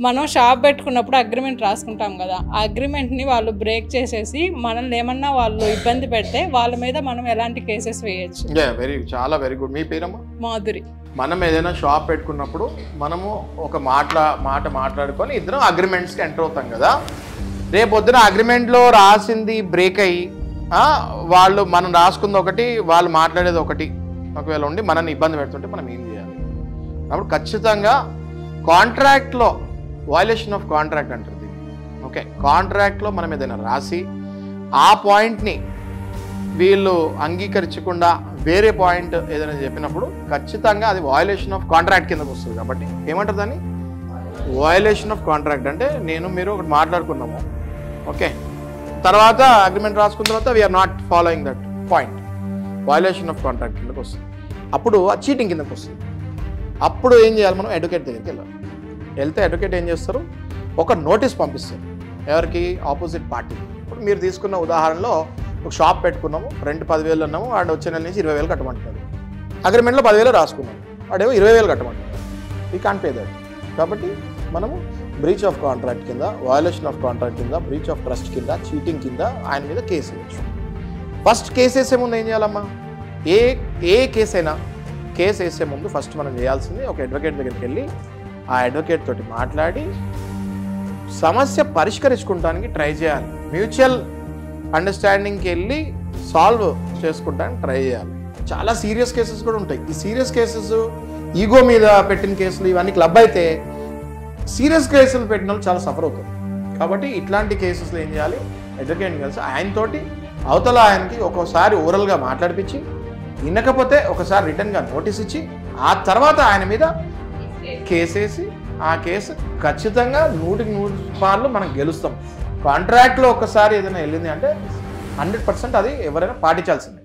మనం షాప్ పెట్టుకున్నప్పుడు అగ్రిమెంట్ రాసుకుంటాం కదా, ఆ అగ్రిమెంట్ని వాళ్ళు బ్రేక్ చేసేసి మనల్ని ఏమన్నా వాళ్ళు ఇబ్బంది పెడితే వాళ్ళ మీద మనం ఎలాంటి కేసెస్ వేయచ్చు? చాలా వెరీ గుడ్. మీ పేరమ్మా? మాధురి. మనం ఏదైనా షాప్ పెట్టుకున్నప్పుడు మనము ఒక మాట మాట్లాడుకొని ఇద్దరం అగ్రిమెంట్స్కి ఎంటర్ అవుతాం కదా. రేపు పొద్దున అగ్రిమెంట్లో రాసింది బ్రేక్ అయ్యి వాళ్ళు మనం రాసుకుంది ఒకటి వాళ్ళు మాట్లాడేది ఒకటి ఒకవేళ ఉండి మనల్ని ఇబ్బంది పెడుతుంటే మనం ఏం చేయాలి? అప్పుడు ఖచ్చితంగా కాంట్రాక్ట్లో వయలేషన్ ఆఫ్ కాంట్రాక్ట్ అంటారు దీన్ని. ఓకే, కాంట్రాక్ట్లో మనం ఏదైనా రాసి ఆ పాయింట్ని వీళ్ళు అంగీకరించకుండా వేరే పాయింట్ ఏదైనా చెప్పినప్పుడు ఖచ్చితంగా అది వయలేషన్ ఆఫ్ కాంట్రాక్ట్ కిందకు వస్తుంది. కాబట్టి ఏమంటారు దాన్ని? Violation of contract. అంటే మీరు ఒకటి మాట్లాడుకున్నాము, ఓకే, తర్వాత అగ్రిమెంట్ రాసుకున్న తర్వాత we're not following that point, violation of contract కిందకు వస్తుంది. అప్పుడు ఆ చీటింగ్ కిందకు వస్తుంది. అప్పుడు ఏం చేయాలి? మనం అడ్వకేట్ దగ్గరికి వెళ్ళాలి. వెళ్తే అడ్వకేట్ ఏం చేస్తారు? ఒక నోటీస్ పంపిస్తారు. ఎవరికి? Opposite party. ఇప్పుడు మీరు తీసుకున్న ఉదాహరణలో ఒక షాప్ పెట్టుకున్నాము, రెంట్ 10,000 అన్నాము, వాడు వచ్చే నెల నుంచి 20,000 కట్టమంటున్నాడు. అగ్రిమెంట్లో 10,000 రాసుకున్నాము, వాడేమో 20,000 కట్టమంటున్నాడు. We can't pay that. కాబట్టి మనము బ్రీచ్ ఆఫ్ కాంట్రాక్ట్ కింద, వయలేషన్ ఆఫ్ కాంట్రాక్ట్ కింద, బ్రీచ్ ఆఫ్ ట్రస్ట్ కింద, చీటింగ్ కింద ఆయన మీద కేసు వేయచ్చు. ఫస్ట్ కేసు వేసే ముందు ఏం చేయాలమ్మా? ఏ కేసు అయినా కేసు వేసే ముందు ఫస్ట్ మనం చేయాల్సింది ఒక అడ్వకేట్ దగ్గరికి వెళ్ళి ఆ అడ్వకేట్ తోటి మాట్లాడి సమస్య పరిష్కరించుకోవడానికి ట్రై చేయాలి. మ్యూచువల్ అండర్స్టాండింగ్కి వెళ్ళి సాల్వ్ చేసుకుంటానికి ట్రై చేయాలి. చాలా సీరియస్ కేసెస్ కూడా ఉంటాయి. ఈ సీరియస్ కేసెస్ ఈగో మీద పెట్టిన కేసులు ఇవన్నీ క్లబ్ అయితే సీరియస్ కేసులు పెట్టిన వాళ్ళు చాలా సఫర్ అవుతారు. కాబట్టి ఇట్లాంటి కేసెస్లో ఏం చేయాలి? అడ్వకేట్ని కలిసి ఆయనతోటి అవతల ఆయనకి ఒక్కోసారి ఓరల్గా మాట్లాడిపించి, వినకపోతే ఒకసారి రిటర్న్గా నోటీస్ ఇచ్చి ఆ తర్వాత ఆయన మీద కేసేసి ఆ కేసు ఖచ్చితంగా 100% మనం గెలుస్తాం. కాంట్రాక్ట్లో ఒకసారి ఏదైనా వెళ్ళింది అంటే 100% అది ఎవరైనా పాటించాల్సిందే.